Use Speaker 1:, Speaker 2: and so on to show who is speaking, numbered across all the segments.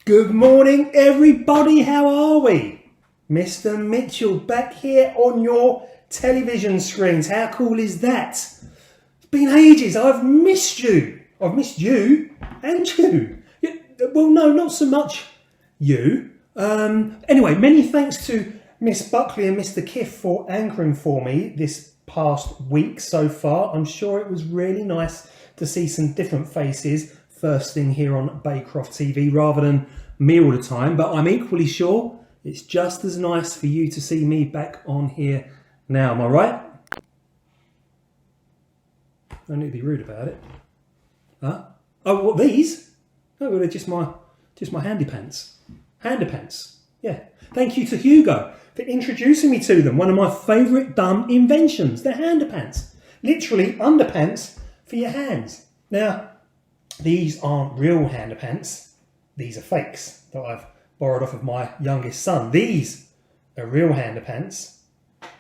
Speaker 1: Good morning, everybody. How are we? Mr. Mitchell back here on your television screens. How cool is that? It's been ages. I've missed you. I've missed you and you. Well, no, not so much you. Anyway, many thanks to Miss Buckley and Mr. Kiff for anchoring for me this past week so far. I'm sure it was really nice to see some different faces first thing here on Baycroft TV rather than me all the time, but I'm equally sure it's just as nice for you to see me back on here now. Am I right? I need to be rude about it. Huh? Oh, what, these? Oh, well, they're just my handy pants. Handerpants. Yeah. Thank you to Hugo for introducing me to them. One of my favourite dumb inventions. They're handerpants. Literally underpants for your hands. Now, these aren't real handerpants. These are fakes that I've borrowed off of my youngest son. These are real handerpants.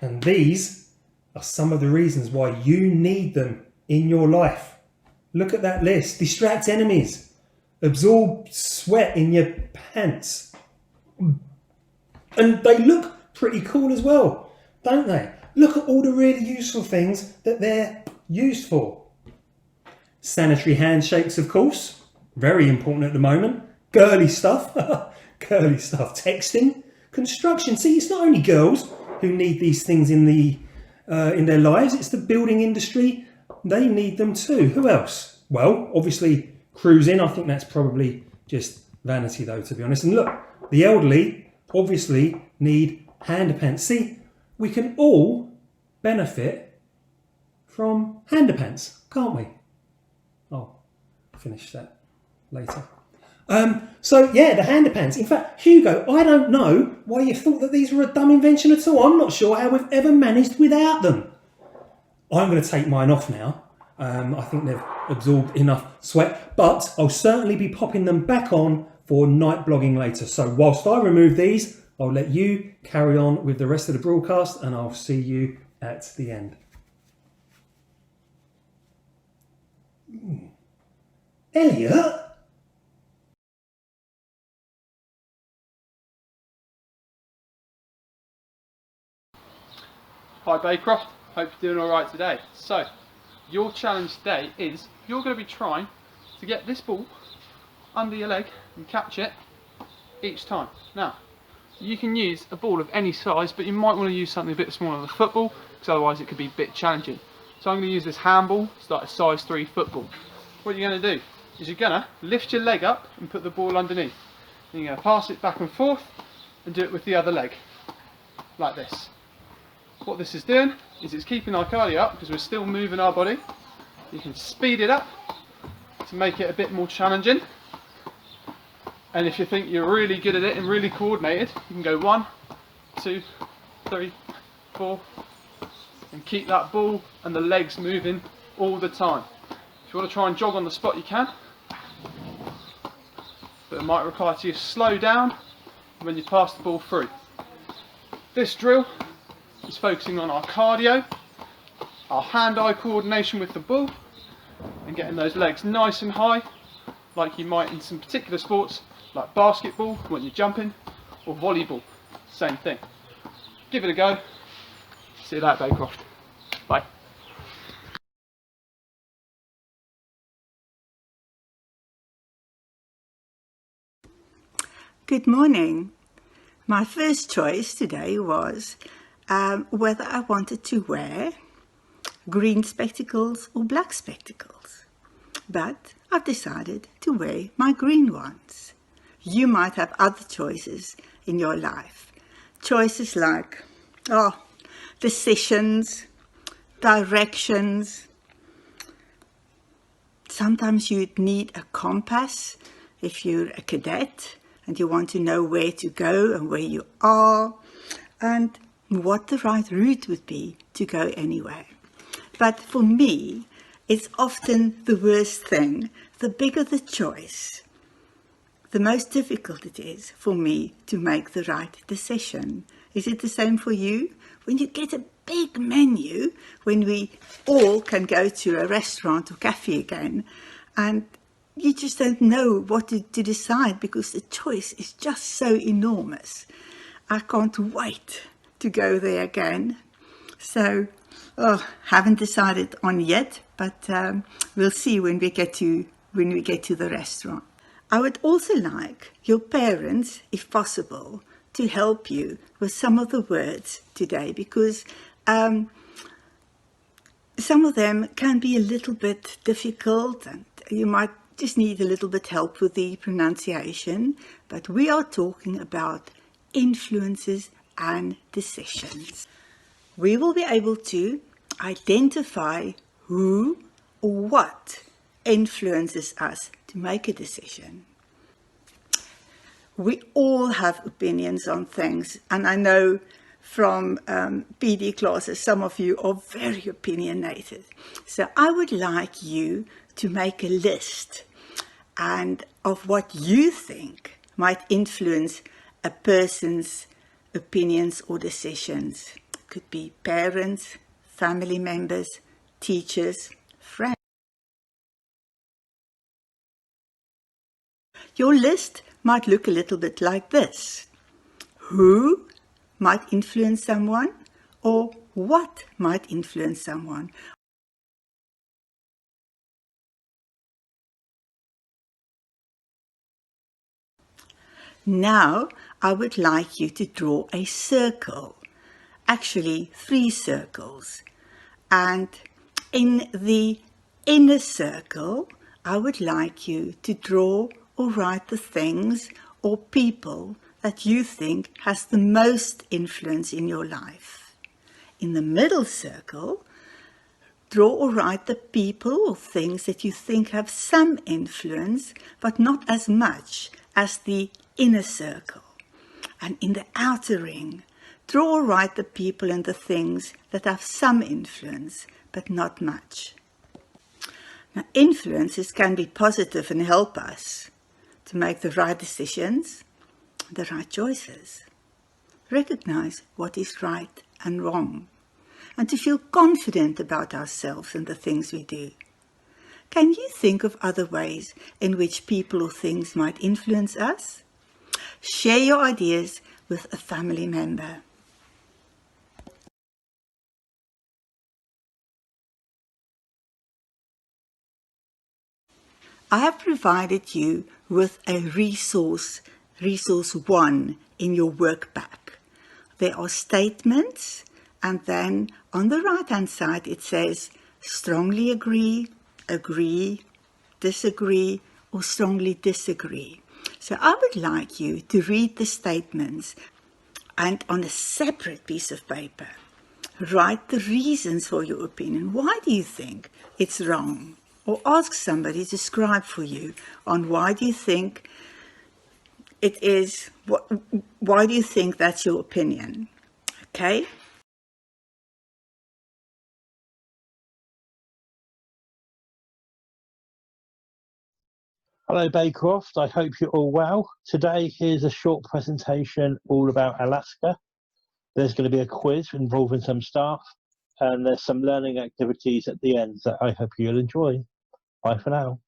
Speaker 1: And these are some of the reasons why you need them in your life. Look at that list. Distract enemies. Absorb sweat in your pants. And they look pretty cool as well, don't they? Look at all the really useful things that they're used for. Sanitary handshakes, of course. Very important at the moment. Girly stuff. Girly stuff. Texting. Construction. See, it's not only girls who need these things in their lives. It's the building industry. They need them too. Who else? Well, obviously cruising. I think that's probably just vanity though, to be honest. And look, the elderly obviously need handerpants. See, we can all benefit from handerpants, can't we? I'll finish that later. So yeah, the handerpants. In fact, Hugo, I don't know why you thought that these were a dumb invention at all. I'm not sure how we've ever managed without them. I'm going to take mine off now. I think they've absorbed enough sweat, but I'll certainly be popping them back on for night blogging later. So whilst I remove these, I'll let you carry on with the rest of the broadcast and I'll see you at the end. Elliot?
Speaker 2: Hi Baycroft, hope you're doing alright today. So, your challenge today is you're going to be trying to get this ball under your leg and catch it each time. Now, you can use a ball of any size, but you might want to use something a bit smaller than a football, because otherwise it could be a bit challenging. So I'm going to use this handball, it's like a size 3 football. What you're going to do is you're going to lift your leg up and put the ball underneath. And you're going to pass it back and forth and do it with the other leg, like this. What this is doing is it's keeping our cardio up because we're still moving our body. You can speed it up to make it a bit more challenging. And if you think you're really good at it and really coordinated, you can go 1, 2, 3, 4, and keep that ball and the legs moving all the time. If you want to try and jog on the spot, you can. But it might require you to slow down when you pass the ball through. This drill is focusing on our cardio, our hand-eye coordination with the ball, and getting those legs nice and high, like you might in some particular sports, like basketball when you're jumping, or volleyball, same thing. Give it a go. See you later, Baycroft. Bye.
Speaker 3: Good morning. My first choice today was whether I wanted to wear green spectacles or black spectacles, but I've decided to wear my green ones. You might have other choices in your life, choices like decisions, directions. Sometimes you'd need a compass if you're a cadet and you want to know where to go and where you are, and what the right route would be to go anywhere. But for me, it's often the worst thing. The bigger the choice, the most difficult it is for me to make the right decision. Is it the same for you? When you get a big menu, when we all can go to a restaurant or cafe again, and you just don't know what to decide because the choice is just so enormous. I can't wait to go there again. So, haven't decided on yet, but we'll see when we get to the restaurant. I would also like your parents, if possible, to help you with some of the words today, because some of them can be a little bit difficult and you might just need a little bit help with the pronunciation. But we are talking about influences and decisions. We will be able to identify who or what influences us to make a decision. We all have opinions on things, and I know from PD classes, some of you are very opinionated. So I would like you to make a list of what you think might influence a person's opinions or decisions. It could be parents, family members, teachers, friends. Your list might look a little bit like this. Who might influence someone, or what might influence someone. Now I would like you to draw a circle, actually 3 circles, and in the inner circle I would like you to draw or write the things or people that you think has the most influence in your life. In the middle circle, draw or write the people or things that you think have some influence, but not as much as the inner circle. And in the outer ring, draw or write the people and the things that have some influence, but not much. Now, influences can be positive and help us to make the right decisions, the right choices, recognize what is right and wrong, and to feel confident about ourselves and the things we do. Can you think of other ways in which people or things might influence us? Share your ideas with a family member. I have provided you with a resource 1 in your workbook. There are statements, and then on the right hand side it says strongly agree, agree, disagree, or strongly disagree. So I would like you to read the statements and on a separate piece of paper write the reasons for your opinion. Why do you think it's wrong? Or ask somebody to scribe for you on why do you think it is, why do you think that's your opinion? Okay?
Speaker 4: Hello Baycroft, I hope you're all well. Today here's a short presentation all about Alaska. There's going to be a quiz involving some staff, and there's some learning activities at the end that I hope you'll enjoy. Bye for now.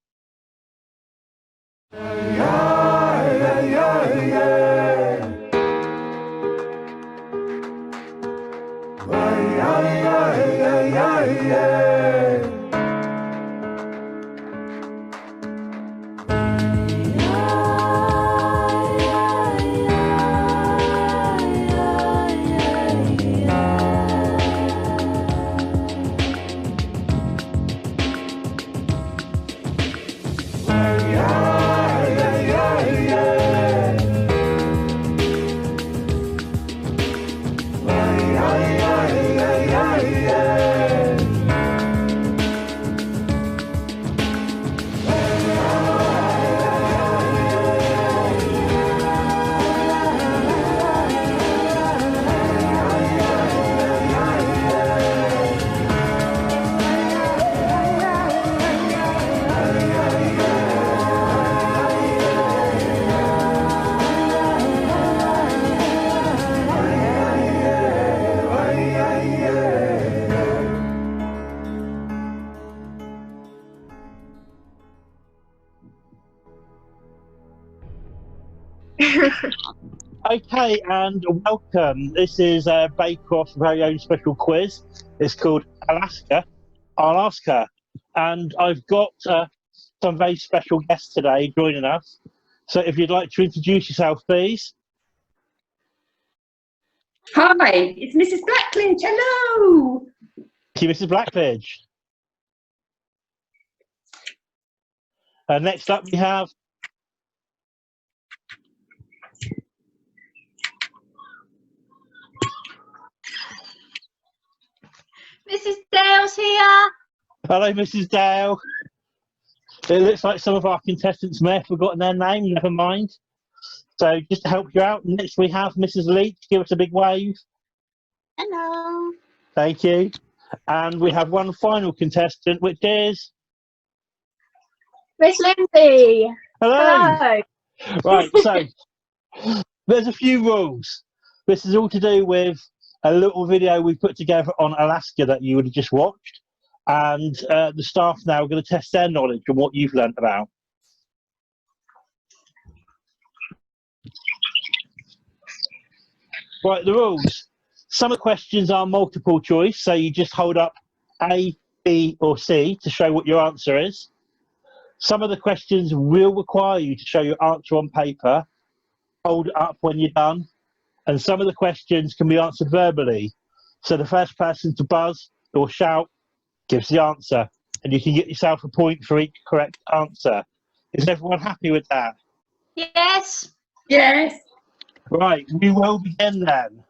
Speaker 4: Okay, and welcome. This is Baycroft's very own special quiz. It's called Alaska. I'll ask her. And I've got some very special guests today joining us. So if you'd like to introduce yourself, please.
Speaker 5: Hi, it's Mrs. Blackledge. Hello.
Speaker 4: Thank you, Mrs. Blackledge. Next up, we have
Speaker 6: Mrs. Dale's here.
Speaker 4: hello, Mrs. Dale. It looks like some of our contestants may have forgotten their name. Never mind. So just to help you out, next we have Mrs. Leach. Give us a big wave.
Speaker 6: Hello.
Speaker 4: Thank you. And we have one final contestant, which is
Speaker 6: Miss Lindsay.
Speaker 4: hello.
Speaker 6: Hello.
Speaker 4: Right. So there's a few rules. This is all to do with a little video we put together on Alaska that you would have just watched, and the staff now are going to test their knowledge on what you've learnt about. Right, the rules. Some of the questions are multiple choice, so you just hold up A, B, or C to show what your answer is. Some of the questions will require you to show your answer on paper. Hold it up when you're done. And some of the questions can be answered verbally. So the first person to buzz or shout gives the answer, and you can get yourself a point for each correct answer. Is everyone happy with that?
Speaker 6: Yes.
Speaker 5: Yes.
Speaker 4: Right, we will begin then.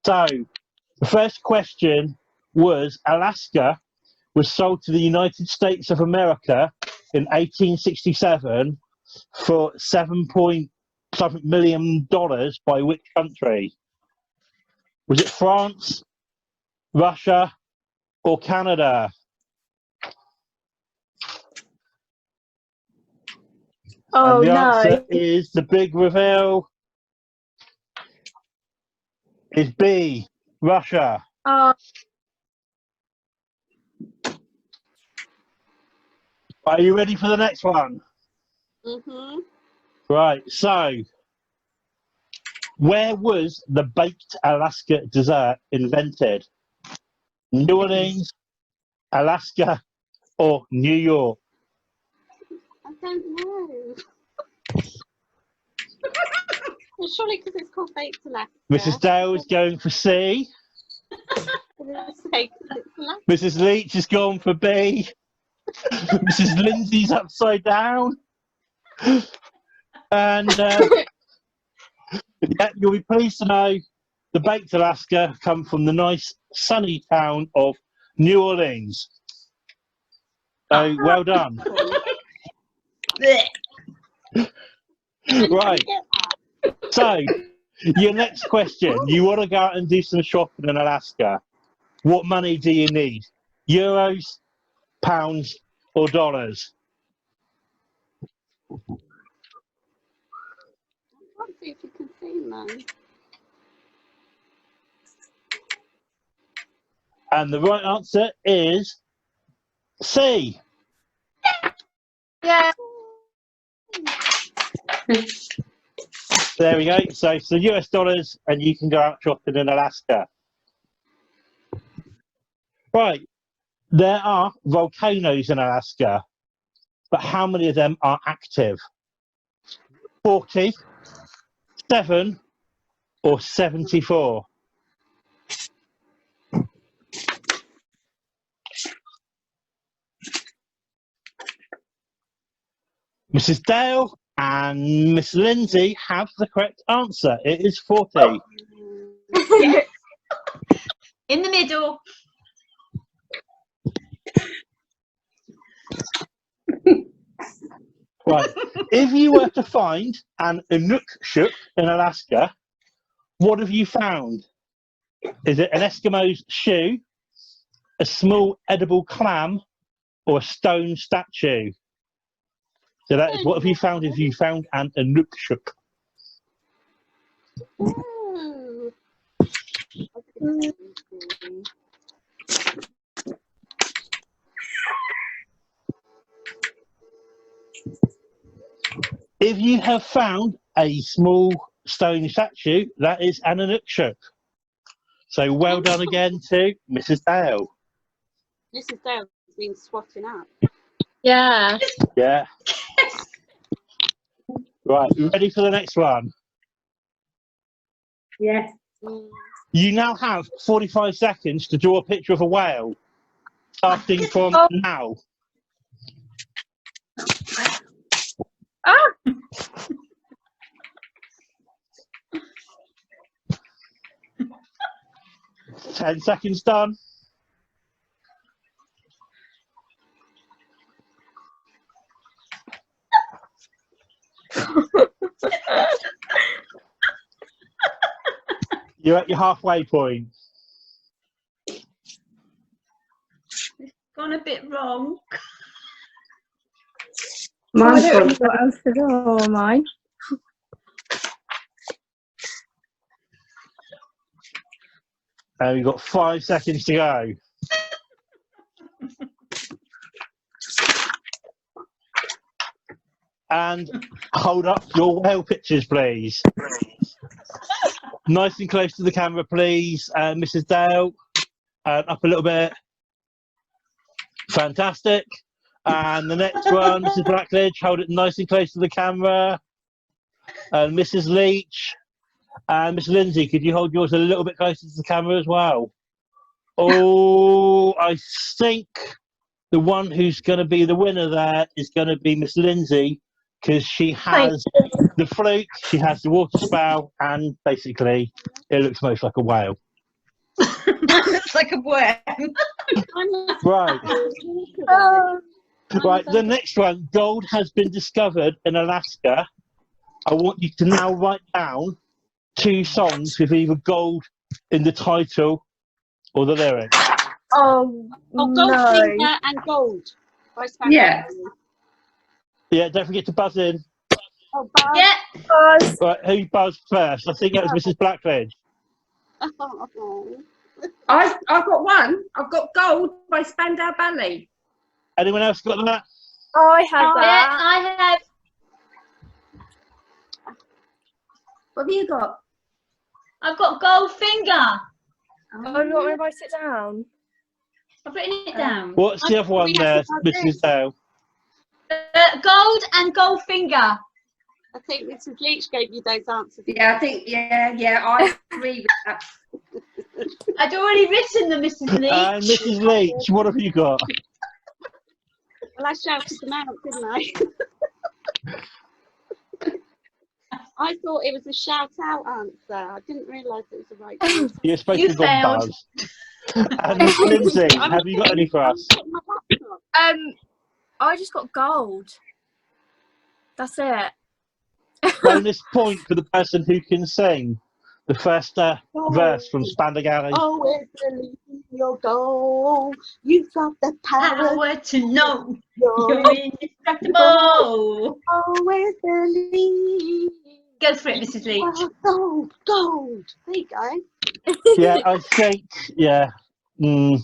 Speaker 4: So the first question was, Alaska was sold to the United States of America in 1867 for $7.7 million by which country? Was it France, Russia, or Canada?
Speaker 6: Oh
Speaker 4: And the
Speaker 6: no.
Speaker 4: answer is, the big reveal is B, Russia.
Speaker 6: Oh,
Speaker 4: Are you ready for the next one? Right, so where was the baked Alaska dessert invented? New Orleans, Alaska, or New York?
Speaker 6: I don't know. Well, surely because it's called baked Alaska.
Speaker 4: Mrs. Dale is going for C. Mrs. Leach has gone for B. Mrs. Lindsay's upside down. And yeah, you'll be pleased to know the baked Alaska come from the nice sunny town of New Orleans. So well done. Right. So your next question, you want to go out and do some shopping in Alaska. What money do you need? Euros, pounds, or dollars?
Speaker 6: Let's see if you can see them.
Speaker 4: And the right answer is C.
Speaker 6: Yeah.
Speaker 4: There we go. So it's the US dollars, and you can go out shopping in Alaska. Right. There are volcanoes in Alaska, but how many of them are active? 40, 7, or 74? Mrs. Dale and Miss Lindsay have the correct answer. It is 40.
Speaker 6: In the middle.
Speaker 4: Right. If you were to find an Inukshuk in Alaska, what have you found? Is it an Eskimo's shoe, a small edible clam, or a stone statue? So that is, what have you found if you found an Inukshuk?
Speaker 6: Ooh.
Speaker 4: If you have found a small stone statue, that is an Anukshuk. So well done again to Mrs. Dale.
Speaker 6: Mrs. Dale's been swatting up.
Speaker 7: Yeah.
Speaker 4: Yeah. Right, you ready for the next one?
Speaker 5: Yes.
Speaker 4: You now have 45 seconds to draw a picture of a whale, starting from now.
Speaker 7: Ah!
Speaker 4: 10 seconds done. You're at your halfway point.
Speaker 5: Gone a bit wrong.
Speaker 7: I
Speaker 5: Mine's
Speaker 7: don't
Speaker 5: gone.
Speaker 7: know what else to draw, mine.
Speaker 4: And we've got 5 seconds to go. And hold up your whale pictures, please. Nice and close to the camera, please. Mrs. Dale, up a little bit. Fantastic. And the next one, Mrs. Blackledge, hold it nice and close to the camera. And Mrs. Leach. And Miss Lindsay, could you hold yours a little bit closer to the camera as well? Oh, I think the one who's going to be the winner there is going to be Miss Lindsay, because she has the fluke, she has the water spout, and basically it looks most like a whale.
Speaker 5: Looks like a worm.
Speaker 4: Right. Right, the next one, gold has been discovered in Alaska. I want you to now write down 2 songs with either gold in the title or the lyrics.
Speaker 7: Oh,
Speaker 6: Goldfinger and Gold. By Spanish.
Speaker 5: Yeah.
Speaker 4: Yeah, don't forget to buzz in.
Speaker 6: Oh, Buzz.
Speaker 5: Yeah.
Speaker 7: Buzz.
Speaker 4: Right, who buzzed first? I think that was Mrs. Blackledge.
Speaker 5: I've got one. I've got Gold by Spandau Ballet.
Speaker 4: Anyone else got that?
Speaker 7: I have that.
Speaker 5: I have. What have you got? I've got Goldfinger.
Speaker 7: Oh, you want me to write it down?
Speaker 5: I've written it down.
Speaker 4: What's the other one there, Mrs. Dale?
Speaker 5: Gold and Goldfinger.
Speaker 6: I think Mrs. Leach gave you those answers.
Speaker 5: Yeah, I think, yeah, I agree with that. I'd already written them, Mrs. Leach.
Speaker 4: And Mrs. Leach, what have you got?
Speaker 6: Well, I shouted them out, didn't I? I thought it was a shout out answer. I didn't realise it was the right answer.
Speaker 4: You're supposed to have gone buzz. And Miss Lindsay, have you got any for us?
Speaker 7: I just got gold. That's it.
Speaker 4: Bonus point for the person who can sing the first verse from Spandau Ballet.
Speaker 6: Always believe in your goal. You've got the power
Speaker 5: to know
Speaker 6: you're
Speaker 5: indestructible.
Speaker 6: always believe.
Speaker 5: Go for it, Mrs. Leach.
Speaker 6: Gold, gold. There you go.
Speaker 4: Yeah, I think, yeah.
Speaker 6: Can't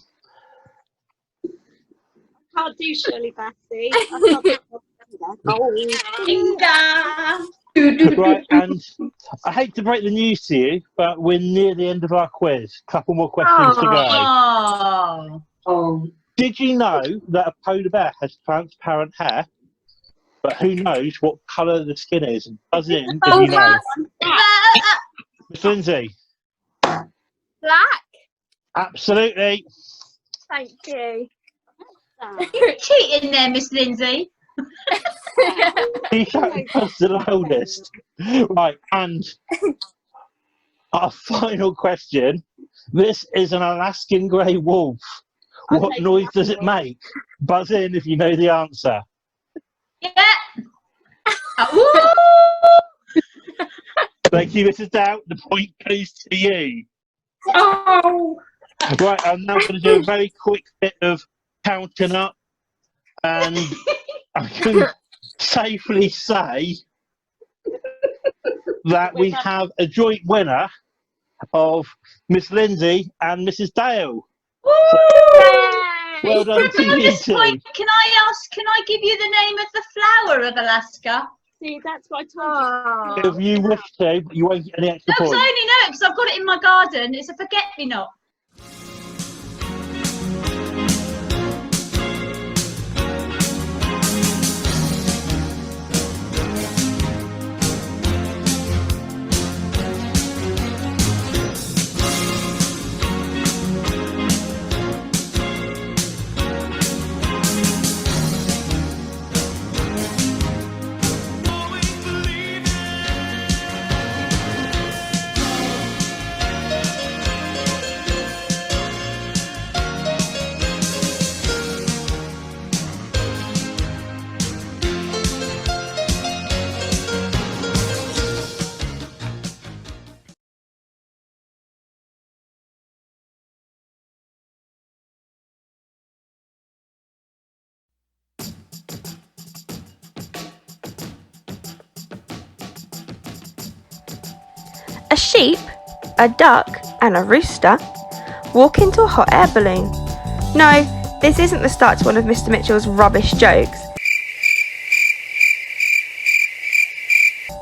Speaker 6: do Shirley Bassey. I can't Gold.
Speaker 4: Right, and I hate to break the news to you, but we're near the end of our quiz. Couple more questions to go.
Speaker 5: Oh.
Speaker 4: Did you know that a polar bear has transparent hair? But who knows what colour the skin is? Buzz in if you know. Miss Lindsay?
Speaker 7: Black.
Speaker 4: Absolutely.
Speaker 7: Thank you.
Speaker 5: You're cheating there, Miss Lindsay.
Speaker 4: He was the loudest. Right, and our final question. This is an Alaskan grey wolf. What noise does it make? Buzz in if you know the answer.
Speaker 5: Yeah.
Speaker 4: Thank you, Mrs. Dow. The point goes to you.
Speaker 5: Oh.
Speaker 4: Right, I'm now going to do a very quick bit of counting up, and I can safely say that we have a joint winner of Miss Lindsay and Mrs. Dale. Well done to you
Speaker 5: Bonus
Speaker 4: two.
Speaker 5: point. Can I give you the name of the flower of Alaska?
Speaker 6: See, that's what I told you.
Speaker 4: If you wish to, but you won't get any extra
Speaker 5: No, 'cause I
Speaker 4: points.
Speaker 5: only know it because I've got it in my garden. It's a forget-me-not.
Speaker 8: A sheep, a duck, and a rooster walk into a hot air balloon. No, this isn't the start to one of Mr. Mitchell's rubbish jokes.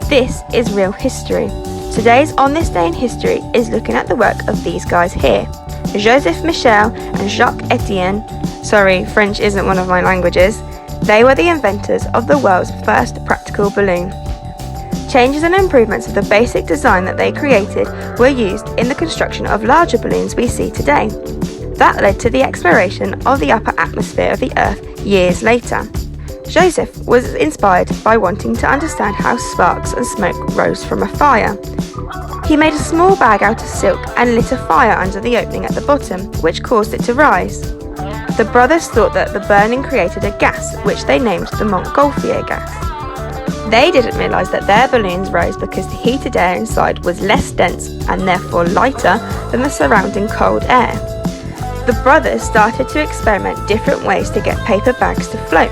Speaker 8: This is real history. Today's On This Day in History is looking at the work of these guys here. Joseph Michel and Jacques Etienne. Sorry, French isn't one of my languages. They were the inventors of the world's first practical balloon. Changes and improvements of the basic design that they created were used in the construction of larger balloons we see today. That led to the exploration of the upper atmosphere of the Earth years later. Joseph was inspired by wanting to understand how sparks and smoke rose from a fire. He made a small bag out of silk and lit a fire under the opening at the bottom, which caused it to rise. The brothers thought that the burning created a gas, which they named the Montgolfier gas. They didn't realise that their balloons rose because the heated air inside was less dense and therefore lighter than the surrounding cold air. The brothers started to experiment different ways to get paper bags to float.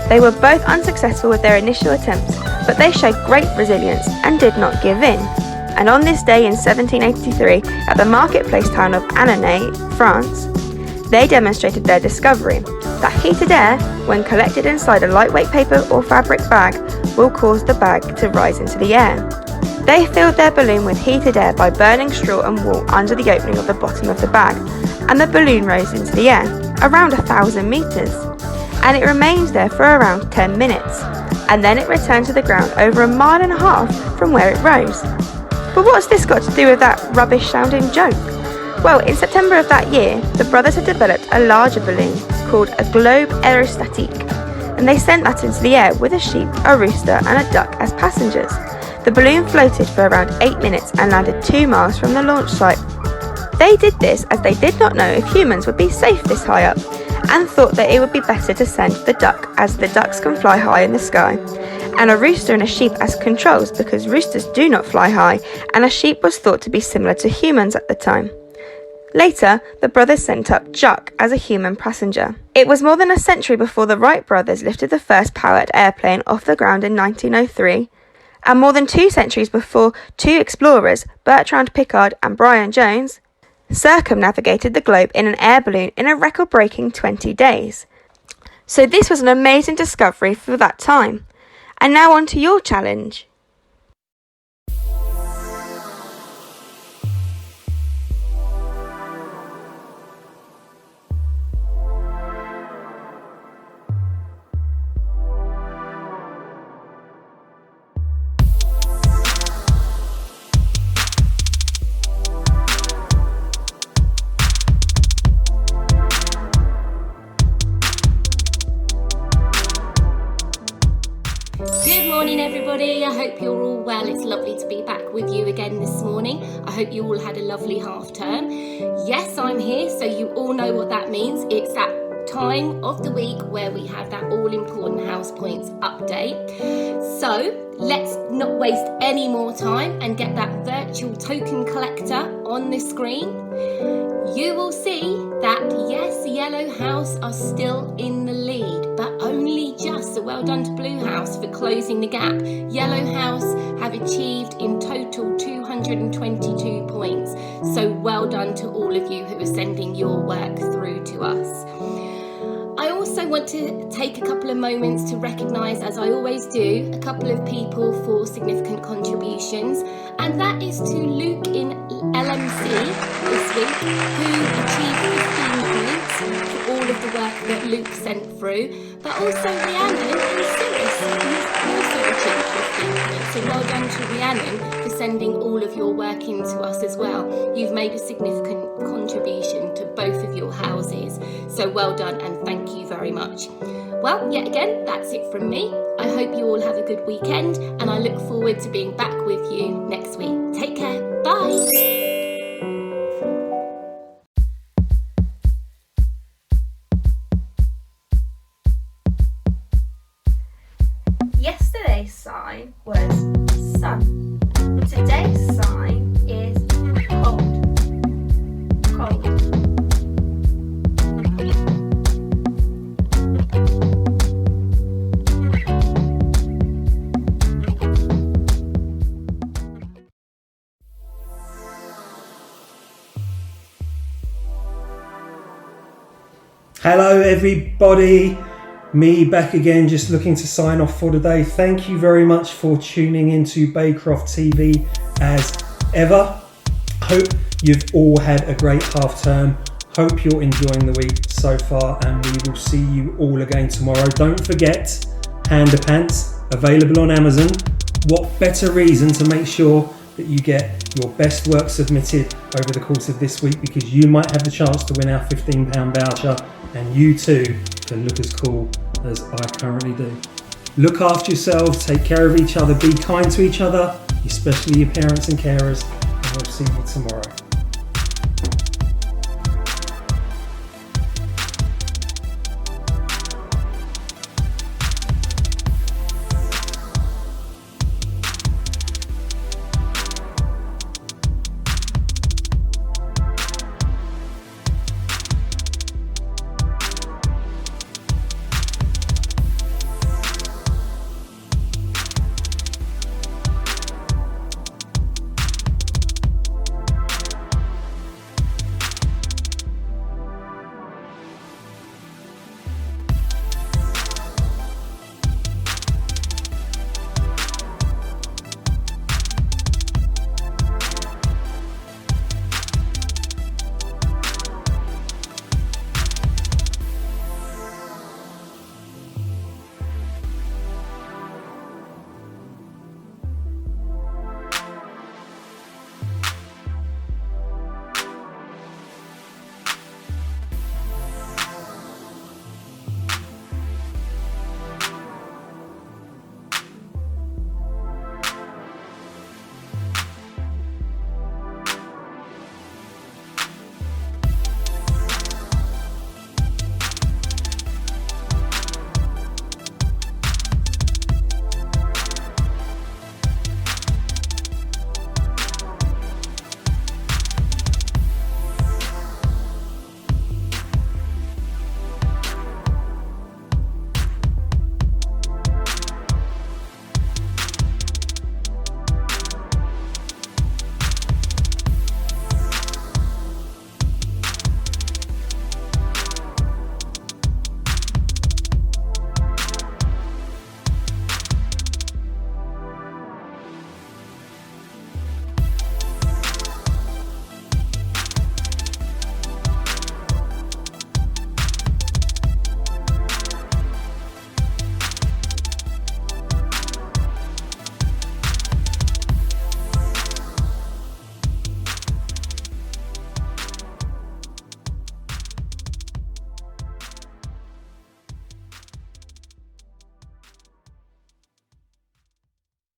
Speaker 8: They were both unsuccessful with their initial attempts, but they showed great resilience and did not give in. And on this day in 1783, at the marketplace town of Annonay, France, they demonstrated their discovery, that heated air, when collected inside a lightweight paper or fabric bag, will cause the bag to rise into the air. They filled their balloon with heated air by burning straw and wool under the opening of the bottom of the bag, and the balloon rose into the air, around 1,000 metres. And it remained there for around 10 minutes, and then it returned to the ground over 1.5 miles from where it rose. But what's this got to do with that rubbish sounding joke? Well, in September of that year, the brothers had developed a larger balloon called a globe aerostatique, and they sent that into the air with a sheep, a rooster and a duck as passengers. The balloon floated for around 8 minutes and landed 2 miles from the launch site. They did this as they did not know if humans would be safe this high up, and thought that it would be better to send the duck, as the ducks can fly high in the sky, and a rooster and a sheep as controls, because roosters do not fly high, and a sheep was thought to be similar to humans at the time. Later, the brothers sent up Jacques as a human passenger. It was more than a century before the Wright brothers lifted the first powered airplane off the ground in 1903, and more than 2 centuries before 2 explorers, Bertrand Piccard and Brian Jones, circumnavigated the globe in an air balloon in a record-breaking 20 days. So this was an amazing discovery for that time. And now on to your challenge.
Speaker 7: Good morning everybody, I hope you're all well. It's lovely to be back with you again this morning. I hope you all had a lovely half term. Yes, I'm here, so you all know what that means. It's that time of the week where we have that all important house points update. So let's not waste any more time and get that virtual token collector on the screen. You will see that yes, Yellow House are still in the lead, but only just. So well done to Blue House for closing the gap. Yellow House have achieved in total 222 points. So well done to all of you who are sending your work through to us. I also also want to take a couple of moments to recognise, as I always do, a couple of people for significant contributions, and that is to Luke in LMC this week, who achieved 15 points for all of the work that Luke sent through, but also Rhiannon in Cirrus, who's also achieved 15 points. So well done to Rhiannon for sending all of your work in to us as well. You've made a significant contribution to both of your houses, so well done and thank you very much. Well, yet again, that's it from me. I hope you all have a good weekend, and I look forward to being back with you next week. Take care. Bye.
Speaker 8: Yesterday's sign was sun. Today's sign is cold. Cold.
Speaker 1: Hello everybody, me back again, just looking to sign off for today. Thank you very much for tuning into Baycroft TV as ever. Hope you've all had a great half term. Hope you're enjoying the week so far, and we will see you all again tomorrow. Don't forget, handerpants available on Amazon. What better reason to make sure that you get your best work submitted over the course of this week, because you might have the chance to win our £15 voucher, and you too can look as cool as I currently do. Look after yourselves, take care of each other, be kind to each other, especially your parents and carers, and we'll see you tomorrow.